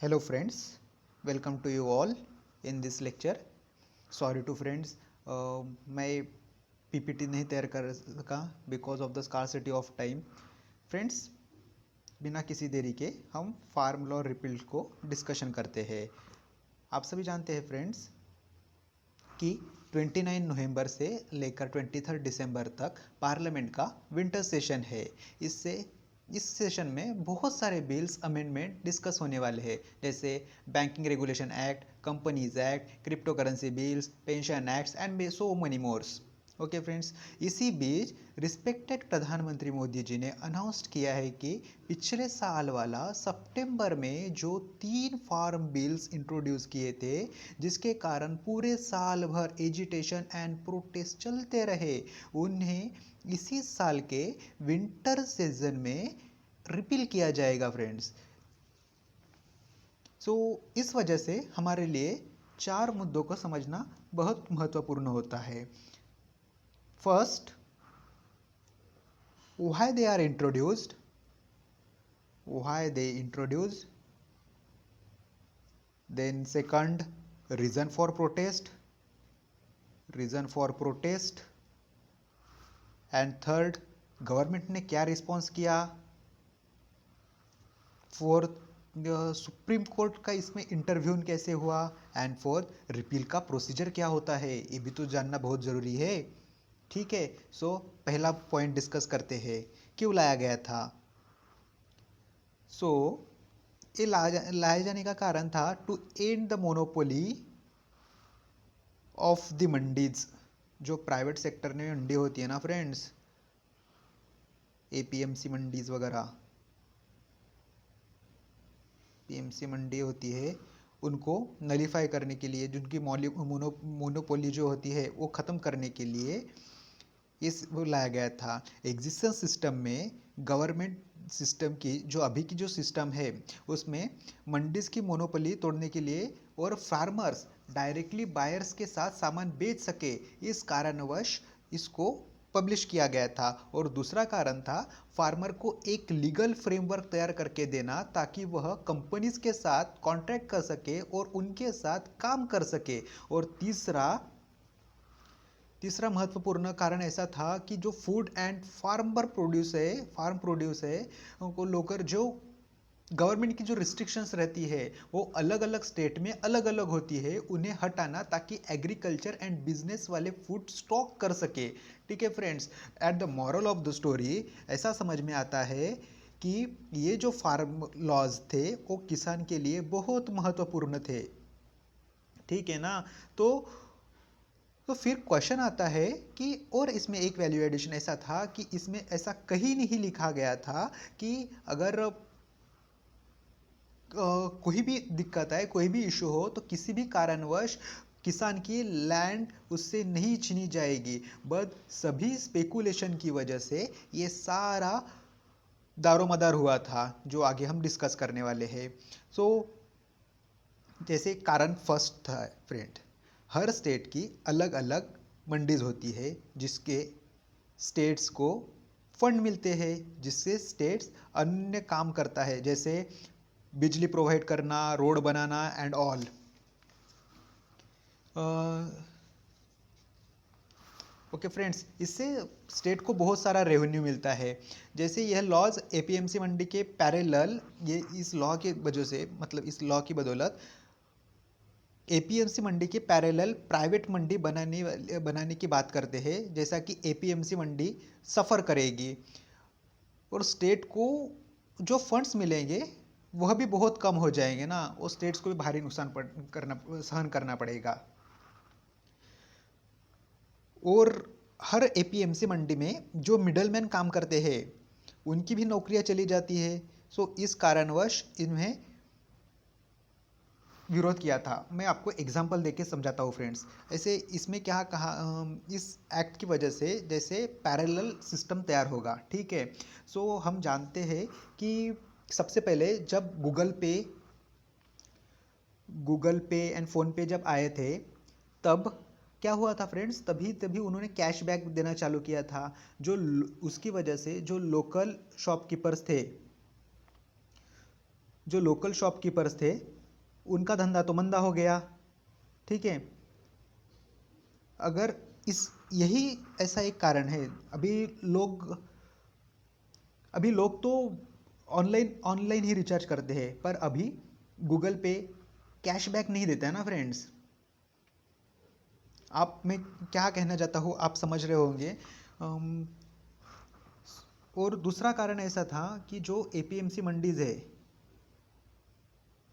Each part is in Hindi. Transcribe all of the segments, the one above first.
Hello friends, welcome to you all in this lecture. Sorry to friends, मैं पीपीटी नहीं तैयार कर सका because of the scarcity of time. Friends, बिना किसी देरी के हम फार्म लॉ रिपील को डिस्कशन करते हैं. आप सभी जानते हैं फ्रेंड्स कि 29 नवंबर से लेकर 23 दिसंबर तक पार्लियामेंट का विंटर सेशन है. इस सेशन में बहुत सारे बिल्स अमेंडमेंट डिस्कस होने वाले हैं, जैसे banking regulation act, companies act, crypto currency bills, pension acts and so many more. Okay friends, इसी बीच रिस्पेक्टेड प्रधानमंत्री मोदी जी ने अनाउंस किया है कि पिछले साल वाला सितंबर में जो 3 फार्म बिल्स इंट्रोड्यूस किए थे, जिसके कारण पूरे साल भर एजिटेशन एंड प्रोटेस्ट चलते रहे, उन्हें इसी साल के विंटर सीजन में रिपील किया जाएगा फ्रेंड्स. इस वजह से हमारे लिए 4 मुद्दों को समझना बहुत महत्वपूर्ण होता है. First, why they are introduced, why they introduced. Then second, reason for protest, and third, government ने क्या रिस्पॉन्स किया. फोर्थ, सुप्रीम कोर्ट का इसमें इंटरव्यून कैसे हुआ. एंड फोर्थ, रिपील का प्रोसीजर क्या होता है, ये भी तो जानना बहुत ज़रूरी है. ठीक है, पहला पॉइंट डिस्कस करते हैं, क्यों लाया गया था. ये लाए जाने का कारण था to end the monopoly of the mandis. जो प्राइवेट सेक्टर में मंडी होती है ना फ्रेंड्स, एपीएमसी मंडीज वगैरह, पीएमसी मंडी होती है, उनको नलीफाई करने के लिए, जिनकी मोनोपोली जो होती है वो ख़त्म करने के लिए वो लाया गया था. एग्जिस्टिंग सिस्टम में गवर्नमेंट सिस्टम की जो अभी की जो सिस्टम है, उसमें मंडीज की मोनोपोली तोड़ने के लिए और फार्मर्स डायरेक्टली बायर्स के साथ सामान बेच सके, इस कारणवश इसको पब्लिश किया गया था. और दूसरा कारण था फार्मर को एक लीगल फ्रेमवर्क तैयार करके देना, ताकि वह कंपनीज के साथ कॉन्ट्रैक्ट कर सके और उनके साथ काम कर सके. और तीसरा महत्वपूर्ण कारण ऐसा था कि जो फूड एंड फार्म प्रोड्यूस है, उनको लोकर जो गवर्नमेंट की जो रिस्ट्रिक्शंस रहती है वो अलग अलग स्टेट में अलग अलग होती है, उन्हें हटाना, ताकि एग्रीकल्चर एंड बिजनेस वाले फूड स्टॉक कर सके. ठीक है friends, at the moral of the story ऐसा समझ में आता है कि ये जो फार्म लॉज थे वो किसान के लिए बहुत महत्वपूर्ण थे. ठीक है ना. तो फिर क्वेश्चन आता है कि, और इसमें एक वैल्यू एडिशन ऐसा था कि इसमें ऐसा कहीं नहीं लिखा गया था कि अगर कोई भी दिक्कत आए, कोई भी इशू हो, तो किसी भी कारणवश किसान की लैंड उससे नहीं छीनी जाएगी. बट सभी स्पेकुलेशन की वजह से ये सारा दारोमदार हुआ था, जो आगे हम डिस्कस करने वाले हैं. जैसे कारण फर्स्ट था फ्रेंड, हर स्टेट की अलग अलग मंडीज होती है, जिसके स्टेट्स को फंड मिलते हैं, जिससे स्टेट्स अन्य काम करता है, जैसे बिजली प्रोवाइड करना, road banana and all. Okay friends, इससे स्टेट को बहुत सारा रेवेन्यू मिलता है. जैसे यह लॉज एपीएमसी मंडी के पैरेलल, ये इस लॉ के वजह से, मतलब इस लॉ की बदौलत एपीएमसी मंडी के पैरेलल प्राइवेट मंडी बनाने की बात करते हैं, जैसा कि एपीएमसी मंडी सफ़र करेगी और स्टेट को जो फंड्स मिलेंगे वह भी बहुत कम हो जाएंगे ना, वो स्टेट्स को भी भारी नुकसान सहन करना पड़ेगा. और हर एपीएमसी मंडी में जो मिडलमैन काम करते हैं उनकी भी नौकरियां चली जाती है. इस कारणवश इन्हें विरोध किया था. मैं आपको एग्जाम्पल देके समझाता हूँ फ्रेंड्स. ऐसे इसमें क्या कहा, इस एक्ट की वजह से जैसे पैरेलल सिस्टम तैयार होगा. ठीक है, हम जानते हैं कि सबसे पहले जब गूगल पे एंड फ़ोन पे जब आए थे, तब क्या हुआ था फ्रेंड्स, तभी उन्होंने कैशबैक देना चालू किया था. उसकी वजह से जो लोकल शॉपकीपर्स थे जो लोकल शॉपकीपर्स थे उनका धंधा तो मंदा हो गया, ठीक है। अगर इस यही ऐसा एक कारण है, अभी लोग तो ऑनलाइन ऑनलाइन ही रिचार्ज करते हैं, पर अभी गूगल पे कैशबैक नहीं देता है ना फ्रेंड्स। आप मैं क्या कहना चाहता हूँ आप समझ रहे होंगे। अम, और दूसरा कारण ऐसा था कि जो एपीएमसी मंडीज़ है,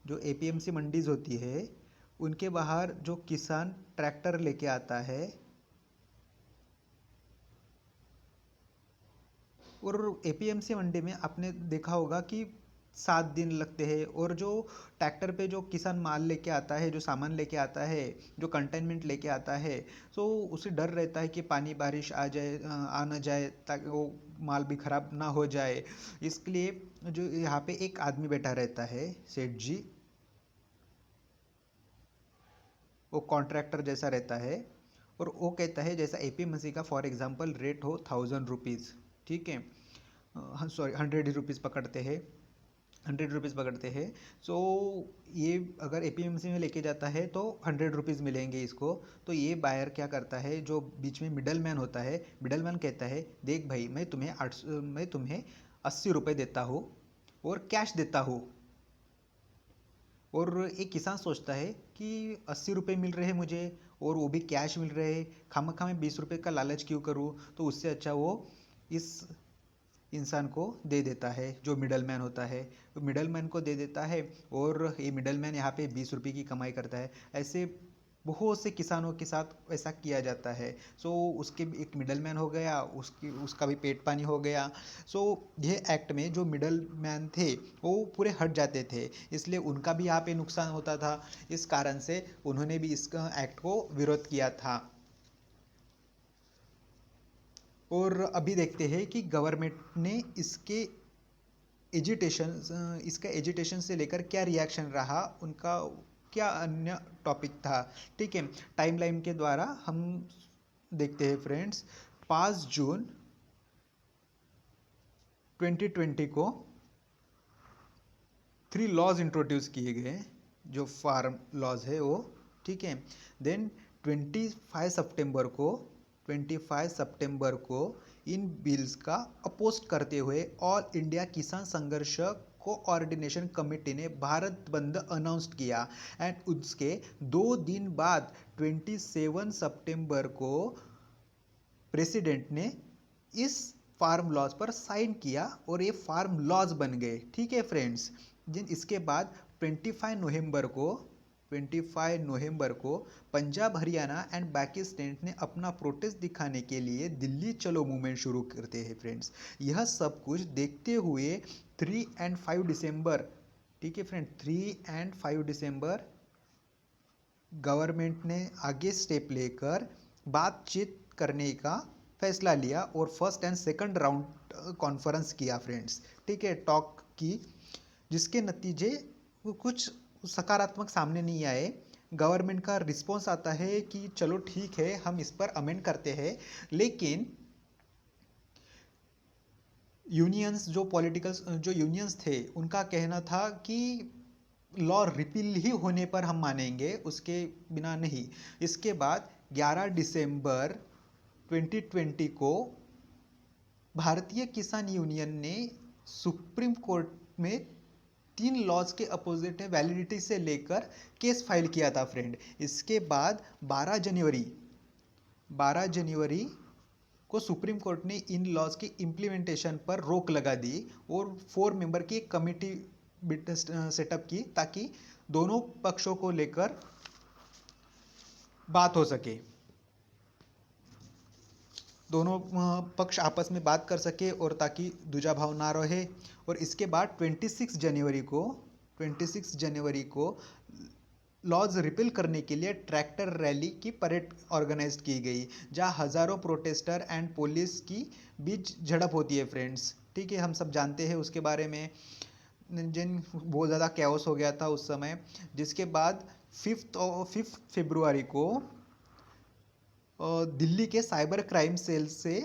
जो एपीएमसी मंडीज़ होती है, उनके बाहर जो किसान ट्रैक्टर लेके आता है और एपीएमसी मंडी में आपने देखा होगा कि 7 दिन लगते हैं, और जो ट्रैक्टर पे जो किसान माल लेके आता है, जो सामान लेके आता है, जो कंटेनमेंट लेके आता है, तो उसे डर रहता है कि पानी बारिश आ जाए, आ ना जाए, ताकि वो माल भी खराब ना हो जाए। इसके लिए जो यहाँ पे एक आदमी बैठा रहता है, सेठ जी, वो कॉन्ट्रैक्टर जैसा रहता है, और वो कहता है जैसा एपीएमसी का फॉर एग्जांपल रेट हो 1000 रुपीज़, ठीक है, हाँ सॉरी 100 रुपीज़ पकड़ते हैं, 100 रुपीज़ पकड़ते हैं। सो ये अगर एपीएमसी में लेके जाता है तो 100 रुपीज़ मिलेंगे इसको। तो ये बायर क्या करता है, जो बीच में मिडल मैन होता है, मिडल मैन कहता है देख भाई मैं तुम्हें 80 रुपये देता हूँ और कैश देता हूँ। और एक किसान सोचता है कि 80 रुपये मिल रहे हैं मुझे और वो भी कैश मिल रहे हैं, खामखा मैं 20 रुपये का लालच क्यों करूँ। तो उससे अच्छा वो इस इंसान को दे देता है, जो मिडल मैन होता है, तो मिडल मैन को दे देता है, और ये मिडल मैन यहाँ पे 20 रुपये की कमाई करता है। ऐसे बहुत से किसानों के साथ ऐसा किया जाता है। सो उसके एक मिडल मैन हो गया, उसका भी पेट पानी हो गया। सो ये एक्ट में जो मिडल मैन थे वो पूरे हट जाते थे, इसलिए उनका भी यहाँ पे नुकसान होता था। इस कारण से उन्होंने भी इस एक्ट को विरोध किया था। और अभी देखते हैं कि गवर्नमेंट ने इसका एजिटेशन से लेकर क्या रिएक्शन रहा, उनका क्या अन्य टॉपिक था, ठीक है। टाइमलाइन के द्वारा हम देखते हैं फ्रेंड्स। 5 जून 2020 को 3 लॉज इंट्रोड्यूस किए गए, जो फार्म लॉज है वो, ठीक है। देन 25 सितंबर को इन बिल्स का अपोज करते हुए ऑल इंडिया किसान संघर्ष कोऑर्डिनेशन कमेटी ने भारत बंद अनाउंस किया। एंड उसके 2 दिन बाद 27 सितंबर को प्रेसिडेंट ने इस फार्म लॉज पर साइन किया और ये फार्म लॉज बन गए, ठीक है फ्रेंड्स। जिन इसके बाद 25 नवंबर को पंजाब, हरियाणा एंड बाकी स्टेट ने अपना प्रोटेस्ट दिखाने के लिए दिल्ली चलो मूवमेंट शुरू करते हैं फ्रेंड्स। यह सब कुछ देखते हुए 3 और 5 दिसंबर, ठीक है फ्रेंड, 3 और 5 दिसंबर गवर्नमेंट ने आगे स्टेप लेकर बातचीत करने का फैसला लिया और first and second round conference किया फ्रेंड्स, ठीक है, टॉक की, जिसके नतीजे कुछ सकारात्मक सामने नहीं आए। गवर्नमेंट का रिस्पॉन्स आता है कि चलो ठीक है हम इस पर अमेंड करते हैं, लेकिन जो यूनियंस थे उनका कहना था कि लॉ रिपील ही होने पर हम मानेंगे, उसके बिना नहीं। इसके बाद 11 दिसंबर 2020 को भारतीय किसान यूनियन ने सुप्रीम कोर्ट में 3 लॉज के अपोजिट में वैलिडिटी से लेकर केस फाइल किया था फ्रेंड। इसके बाद 12 जनवरी को सुप्रीम कोर्ट ने इन लॉज के इम्प्लीमेंटेशन पर रोक लगा दी और 4 मेंबर की एक कमेटी सेटअप की, ताकि दोनों पक्षों को लेकर बात हो सके, दोनों पक्ष आपस में बात कर सके और ताकि दूजा भाव ना रहे। और इसके बाद 26 जनवरी को लॉज रिपील करने के लिए ट्रैक्टर रैली की परेड ऑर्गेनाइज की गई, जहां हजारों प्रोटेस्टर एंड पुलिस की बीच झड़प होती है फ्रेंड्स, ठीक है, हम सब जानते हैं उसके बारे में, जिन बहुत ज़्यादा कैओस हो गया था उस समय। जिसके बाद 5 फरवरी को दिल्ली के साइबर क्राइम सेल से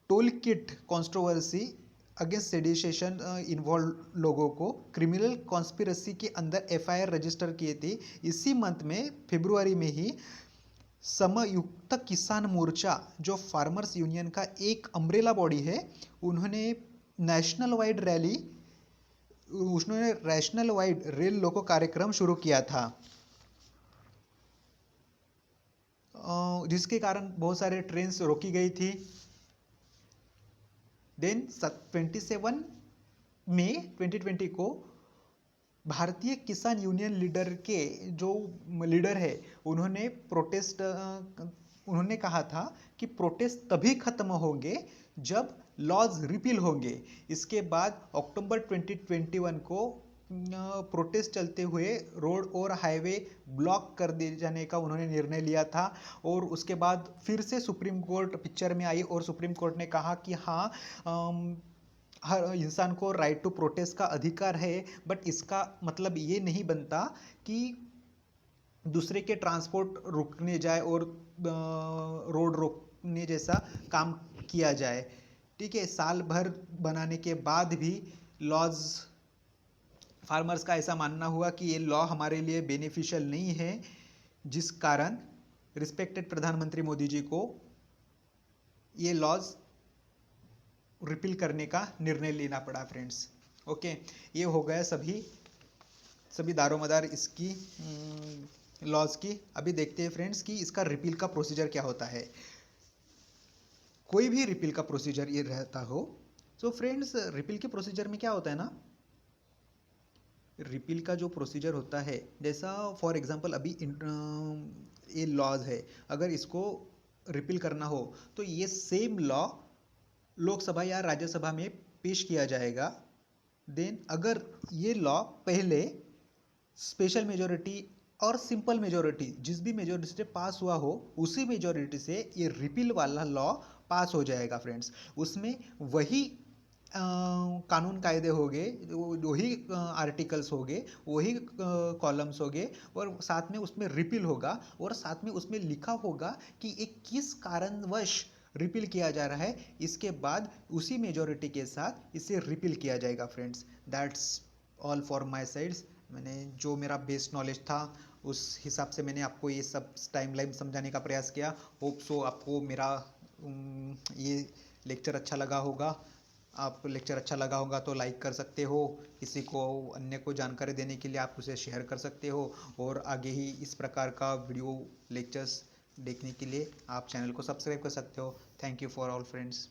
toll kit controversy against sedition involve लोगों को क्रिमिनल कॉन्स्पिरसी के अंदर एफआईआर रजिस्टर किए थे। इसी मंथ में फरवरी में ही संयुक्त किसान मोर्चा जो फार्मर्स यूनियन का एक अम्ब्रेला बॉडी है, उन्होंने नेशनल वाइड रेल लोको कार्यक्रम शुरू किया था, जिसके कारण बहुत सारे ट्रेन्स रोकी गई थी। देन 27 मई 2020 को भारतीय किसान यूनियन लीडर के जो लीडर है, उन्होंने कहा था कि प्रोटेस्ट तभी खत्म होंगे जब लॉज रिपील होंगे। इसके बाद अक्टूबर 2021 को प्रोटेस्ट चलते हुए रोड और हाईवे ब्लॉक कर दिए जाने का उन्होंने निर्णय लिया था। और उसके बाद फिर से सुप्रीम कोर्ट पिक्चर में आई और सुप्रीम कोर्ट ने कहा कि हाँ, हर इंसान को राइट टू प्रोटेस्ट का अधिकार है, बट इसका मतलब ये नहीं बनता कि दूसरे के ट्रांसपोर्ट रुकने जाए और रोड रोकने जैसा काम किया जाए। ठीक है, साल भर बनाने के बाद भी लॉज, फार्मर्स का ऐसा मानना हुआ कि ये लॉ हमारे लिए बेनिफिशियल नहीं है, जिस कारण रिस्पेक्टेड प्रधानमंत्री मोदी जी को ये लॉज रिपील करने का निर्णय लेना पड़ा फ्रेंड्स। ओके, ये हो गया सभी दारोमदार इसकी लॉज की। अभी देखते हैं फ्रेंड्स कि इसका रिपील का प्रोसीजर क्या होता है। कोई भी रिपील का प्रोसीजर ये रहता हो तो फ्रेंड्स, रिपील के प्रोसीजर में क्या होता है ना, रिपील का जो प्रोसीजर होता है, जैसा फॉर एग्जांपल अभी ये लॉज है, अगर इसको रिपील करना हो तो ये सेम लॉ लोकसभा या राज्यसभा में पेश किया जाएगा। देन अगर ये लॉ पहले स्पेशल मेजॉरिटी और सिंपल मेजॉरिटी, जिस भी मेजॉरिटी से पास हुआ हो, उसी मेजॉरिटी से ये रिपील वाला लॉ पास हो जाएगा फ्रेंड्स। उसमें वही कानून कायदे हो गए, वही आर्टिकल्स हो गए, वही कॉलम्स हो गए, और साथ में उसमें रिपील होगा, और साथ में उसमें लिखा होगा कि एक किस कारणवश रिपील किया जा रहा है। इसके बाद उसी मेजॉरिटी के साथ इसे रिपील किया जाएगा friends. That's all for my sides. मैंने जो मेरा बेस्ट नॉलेज था उस हिसाब से मैंने आपको ये सब टाइमलाइन समझाने का प्रयास किया। होप सो आपको मेरा ये लेक्चर अच्छा लगा होगा। आपको लेक्चर अच्छा लगा होगा तो लाइक कर सकते हो, किसी को अन्य को जानकारी देने के लिए आप उसे शेयर कर सकते हो, और आगे ही इस प्रकार का वीडियो लेक्चर्स देखने के लिए आप चैनल को सब्सक्राइब कर सकते हो। Thank you for all friends.